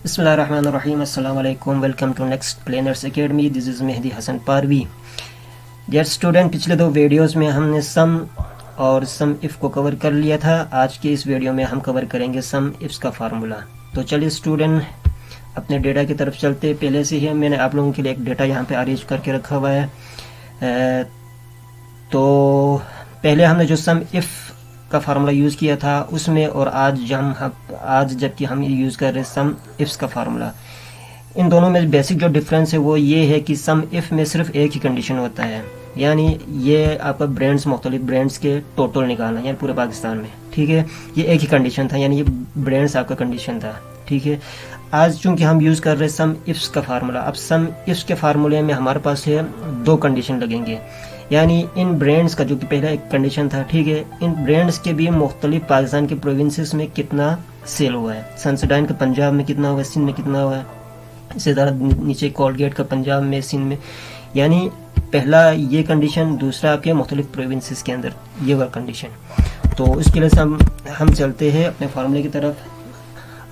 Bismillahirrahmanirrahim. Assalamu alaikum. Welcome to Next Planners Academy. This is Mehdi Hassan Parvi. Dear student, पिछले दो videos में हमने सम और सम if को कवर कर लिया था। आज के इस वीडियो में हम कवर करेंगे सम इफ्स का फार्मूला। तो चलिए स्टूडेंट अपने डेटा की तरफ चलते। पहले से ही मैंने आप लोगों के लिए एक डेटा यहाँ पे अरेंज करके रखा हुआ है। तो पहले हमने जो सम इफ़ का फार्मूला यूज़ किया था उसमें और आज जबकि हम ये यूज़ कर रहे हैं सम इफ्स का फार्मूला, इन दोनों में बेसिक जो डिफरेंस है वो ये है कि सम इफ़ में सिर्फ एक ही कंडीशन होता है, यानी ये आपका ब्रांड्स मुख्तलिफ ब्रांड्स के टोटल निकालना, यानी पूरे पाकिस्तान में। ठीक है, ये एक ही कंडीशन था, यानी ये ब्रांड्स आपका कंडीशन था। ठीक है, आज चूँकि हम यूज़ कर रहे हैं सम इफ्स का फार्मूला। अब सम इफ्स के फार्मूले में हमारे पास है दो कंडीशन लगेंगे, यानी इन ब्रांड्स का जो कि पहला एक कंडीशन था। ठीक है, इन ब्रांड्स के भी मुख्तलिफ पाकिस्तान के प्रोविंसेस में कितना सेल हुआ है। सनसडाइन का पंजाब में कितना हुआ है, सिंध में कितना हुआ है, इसी तरह नीचे कोलगेट का पंजाब में, सिंध में, यानी पहला ये कंडीशन, दूसरा आपके मुख्तलिफ प्रोविंसेस के अंदर ये वाला कंडीशन। तो इसके लिए हम चलते हैं अपने फार्मूले की तरफ।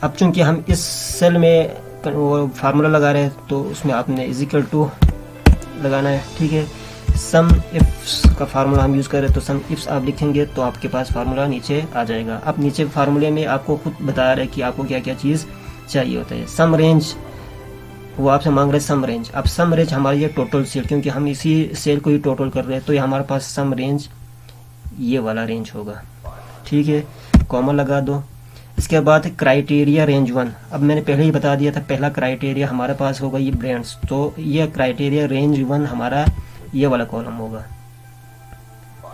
अब चूँकि हम इस सेल में वो फार्मूला लगा रहे हैं तो उसमें आपने इजिकल टू लगाना है। ठीक है, सम इफ्स का फार्मूला हम यूज़ करें तो सम इफ्स आप लिखेंगे तो आपके पास फार्मूला नीचे आ जाएगा। अब नीचे फार्मूले में आपको खुद बता रहे हैं कि आपको क्या क्या चीज़ चाहिए होता है। सम रेंज, वो आपसे मांग रहे हैं सम रेंज। अब सम रेंज हमारी ये टोटल सेल, क्योंकि हम इसी सेल को ही टोटल कर रहे हैं तो ये हमारे पास सम रेंज ये वाला रेंज होगा। ठीक है, कॉमा लगा दो। इसके बाद क्राइटेरिया रेंज 1। अब मैंने पहले ही बता दिया था, पहला क्राइटेरिया हमारे पास होगा ये ब्रांड्स, तो ये क्राइटेरिया रेंज 1 हमारा ये वाला कॉलम होगा।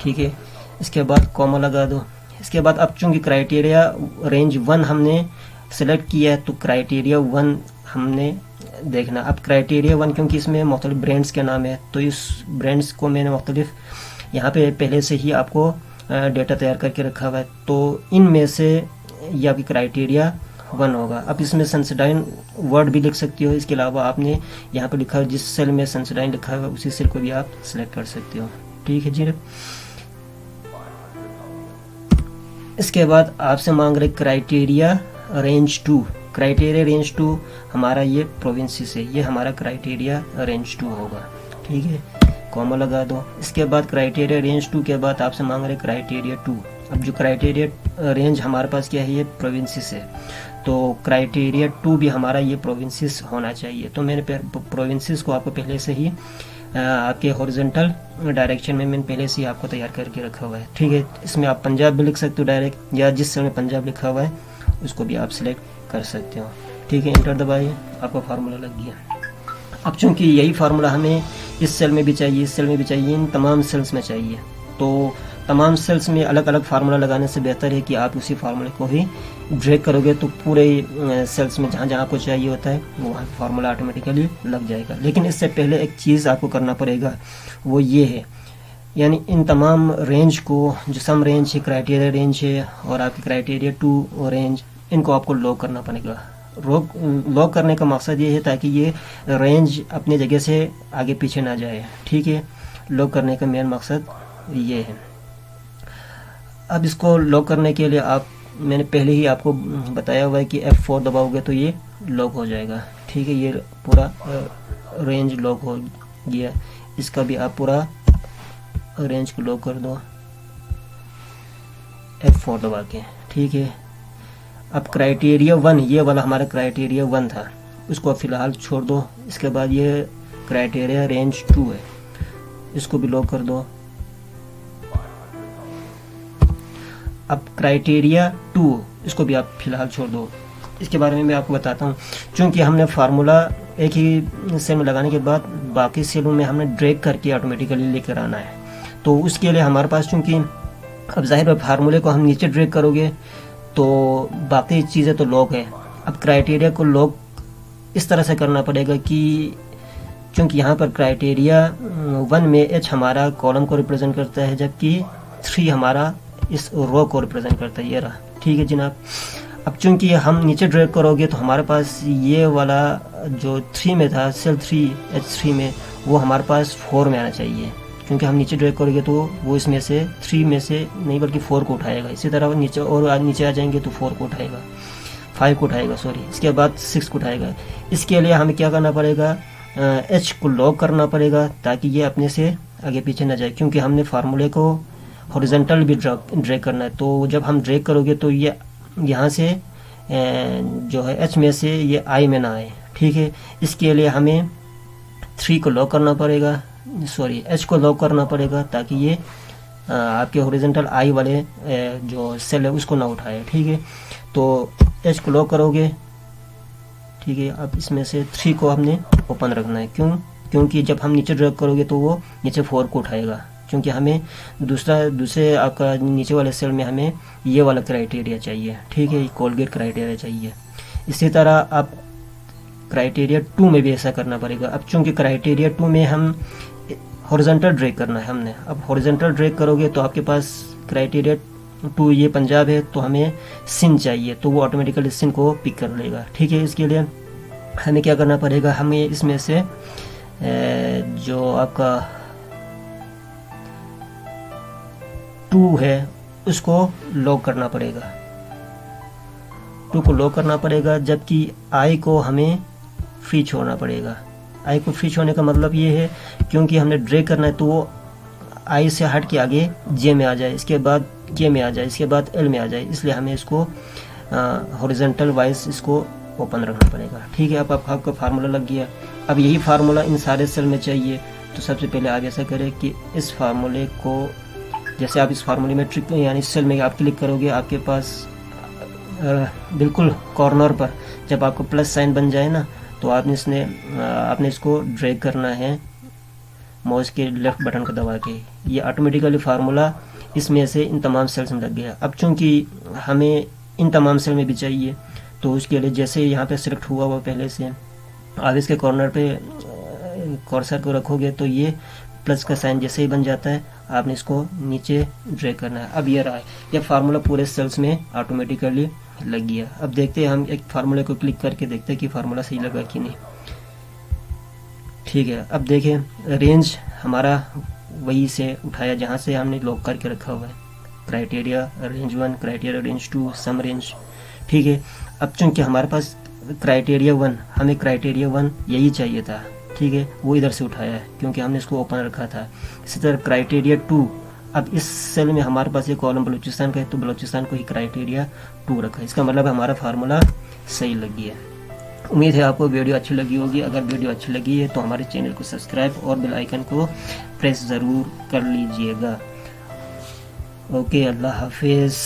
ठीक है, इसके बाद कॉमा लगा दो। इसके बाद अब चूंकि क्राइटेरिया रेंज 1 हमने सेलेक्ट किया है तो क्राइटेरिया 1 हमने देखना। अब क्राइटेरिया 1 क्योंकि इसमें मुख्तलिफ ब्रांड्स के नाम है तो इस ब्रांड्स को मैंने मुख्तलिफ यहाँ पे पहले से ही आपको डेटा तैयार करके रखा हुआ है, तो इनमें से ये आपकी क्राइटेरिया 1 होगा। अब इसमें सनसडाइन वर्ड भी लिख सकते हो, इसके अलावा आपने यहाँ पर लिखा है जिस सेल में सनसडाइन लिखा है उसी सेल को भी आप सिलेक्ट कर सकते हो। ठीक है जी। इसके बाद आपसे मांग रहे क्राइटेरिया रेंज 2। क्राइटेरिया रेंज 2 हमारा ये प्रोविंसेस है, ये हमारा क्राइटेरिया रेंज 2 होगा। ठीक है, कॉमा लगा दो। इसके बाद क्राइटेरिया रेंज 2 के बाद आपसे मांग रहे क्राइटेरिया 2। अब जो क्राइटेरिया रेंज हमारे पास क्या है, ये प्रोविंसेस है, तो क्राइटेरिया 2 भी हमारा ये प्रोविंसेस होना चाहिए। तो मैंने प्रोविंसेस को आपको पहले से ही आपके हॉरिजॉन्टल डायरेक्शन में मैंने पहले से ही आपको तैयार करके रखा हुआ है। ठीक है, इसमें आप पंजाब भी लिख सकते हो डायरेक्ट, या जिस सेल में पंजाब लिखा हुआ है उसको भी आप सिलेक्ट कर सकते हो। ठीक है, इंटर दबाइए, आपका फार्मूला लग गया। अब चूँकि यही फार्मूला हमें इस सेल में भी चाहिए, इस सेल में भी चाहिए, इन तमाम सेल्स में चाहिए, तो तमाम सेल्स में अलग अलग फार्मूला लगाने से बेहतर है कि आप उसी फार्मूले को ही ड्रैग करोगे तो पूरे सेल्स में जहाँ जहाँ आपको चाहिए होता है वहाँ फार्मूला ऑटोमेटिकली लग जाएगा। लेकिन इससे पहले एक चीज़ आपको करना पड़ेगा, वो ये है, यानी इन तमाम रेंज को, जो सम रेंज है, क्राइटेरिया रेंज है और आपकी क्राइटेरिया 2 रेंज, इनको आपको लॉक करना पड़ेगा। लॉक करने का मकसद ये है ताकि ये रेंज अपनी जगह से आगे पीछे ना जाए। ठीक है, लॉक करने का मेन मकसद ये है। अब इसको लॉक करने के लिए मैंने पहले ही आपको बताया हुआ है कि F4 दबाओगे तो ये लॉक हो जाएगा। ठीक है, ये पूरा रेंज लॉक हो गया। इसका भी आप पूरा रेंज को लॉक कर दो F4 दबा के। ठीक है, अब क्राइटेरिया 1, ये वाला हमारा क्राइटेरिया 1 था, उसको फ़िलहाल छोड़ दो। इसके बाद ये क्राइटेरिया रेंज 2 है, इसको भी लॉक कर दो। अब क्राइटेरिया 2, इसको भी आप फिलहाल छोड़ दो। इसके बारे में मैं आपको बताता हूँ। चूँकि हमने फार्मूला एक ही सेल में लगाने के बाद बाकी सेलों में हमने ड्रैग करके ऑटोमेटिकली लेकर आना है, तो उसके लिए हमारे पास, चूँकि अब जाहिर है फार्मूले को हम नीचे ड्रैग करोगे तो बाकी चीज़ें तो लॉक है। अब क्राइटेरिया को लॉक इस तरह से करना पड़ेगा कि चूँकि यहाँ पर क्राइटेरिया 1 में H हमारा कॉलम को रिप्रेजेंट करता है, जबकि 3 हमारा इस रो को रिप्रेजेंट करता है, ये रहा। ठीक है जनाब, अब चूँकि हम नीचे ड्रैग करोगे तो हमारे पास ये वाला जो 3 में था, सेल 3 H3 में, वो हमारे पास 4 में आना चाहिए, क्योंकि हम नीचे ड्रैग करोगे तो वो इसमें से 3 में से नहीं बल्कि 4 को उठाएगा। इसी तरह नीचे और नीचे आ जाएंगे तो 4 को उठाएगा। 5 को उठाएगा, सॉरी, इसके बाद 6 को उठाएगा। इसके लिए हमें क्या करना पड़ेगा, H को लॉक करना पड़ेगा ताकि ये अपने से आगे पीछे ना जाए, क्योंकि हमने फार्मूले को हॉरिजॉन्टल भी ड्रैग करना है। तो जब हम ड्रैग करोगे तो ये यहाँ से जो है H में से ये I में ना आए, ठीक है। इसके लिए हमें 3 को लॉक करना पड़ेगा, सॉरी H को लॉक करना पड़ेगा ताकि ये आपके हॉरिजॉन्टल I वाले जो सेल है उसको ना उठाए, ठीक है। तो H को लॉक करोगे, ठीक है। अब इसमें से 3 को हमने ओपन रखना है, क्योंकि जब हम नीचे ड्रैग करोगे तो वो नीचे 4 को उठाएगा, क्योंकि हमें दूसरे आपका नीचे वाले सेल में हमें ये वाला क्राइटेरिया चाहिए, ठीक है, कोलगेट क्राइटेरिया चाहिए। इसी तरह आप क्राइटेरिया 2 में भी ऐसा करना पड़ेगा। अब चूंकि क्राइटेरिया 2 में हम हॉरिजॉन्टल ड्रैग करना है हमने, अब हॉरिजॉन्टल ड्रैग करोगे तो आपके पास क्राइटेरिया 2 ये पंजाब है, तो हमें सिन चाहिए, तो वो ऑटोमेटिकली सिन को पिक कर लेगा, ठीक है। इसके लिए हमें क्या करना पड़ेगा, हमें इसमें से जो आपका 2 है उसको लॉक करना पड़ेगा, 2 को लॉक करना पड़ेगा, जबकि I को हमें फ्री छोड़ना पड़ेगा। I को फ्री छोड़ने का मतलब ये है क्योंकि हमने ड्रैग करना है तो वो I से हट के आगे J में आ जाए, इसके बाद K में आ जाए, इसके बाद L में आ जाए, इसलिए हमें इसको हॉरिजॉन्टल वाइज इसको ओपन रखना पड़ेगा, ठीक है। अब आपका फार्मूला लग गया। अब यही फार्मूला इन सारे सेल में चाहिए, तो सबसे पहले आप ऐसा करें कि इस फार्मूले को, जैसे आप इस फार्मूले में ट्रिक यानी सेल में आप क्लिक करोगे, आपके पास बिल्कुल कॉर्नर पर जब आपको प्लस साइन बन जाए ना, तो आपने इसको ड्रैग करना है माउस के लेफ्ट बटन को दबा के, ये ऑटोमेटिकली फार्मूला इसमें से इन तमाम सेल्स में लग गया। अब चूंकि हमें इन तमाम सेल में भी चाहिए, तो उसके लिए जैसे यहाँ पे सिलेक्ट हुआ पहले से, आप इसके कॉर्नर पे कर्सर को रखोगे तो ये प्लस का साइन जैसे ही बन जाता है, आपने इसको नीचे ड्रैग करना है। अब ये रहा है, यह फार्मूला पूरे सेल्स में ऑटोमेटिकली लग गया। अब देखते हैं, हम एक फार्मूले को क्लिक करके देखते हैं कि फार्मूला सही लगा कि नहीं, ठीक है। अब देखें, रेंज हमारा वही से उठाया जहाँ से हमने लॉक करके रखा हुआ है, क्राइटेरिया रेंज 1, क्राइटेरिया रेंज 2, सम रेंज, ठीक है। अब चूंकि हमारे पास क्राइटेरिया 1, हमें क्राइटेरिया 1 यही चाहिए था, ठीक है, वो इधर से उठाया है क्योंकि हमने इसको ओपन रखा था। इसी तरह क्राइटेरिया 2, अब इस सेल में हमारे पास ये कॉलम बलूचिस्तान का है, तो बलूचिस्तान को ही क्राइटेरिया 2 रखा है। इसका मतलब हमारा फार्मूला सही लग गया। उम्मीद है आपको वीडियो अच्छी लगी होगी। अगर वीडियो अच्छी लगी है तो हमारे चैनल को सब्सक्राइब और बेल आइकन को प्रेस ज़रूर कर लीजिएगा। ओके, अल्लाह हाफिज़।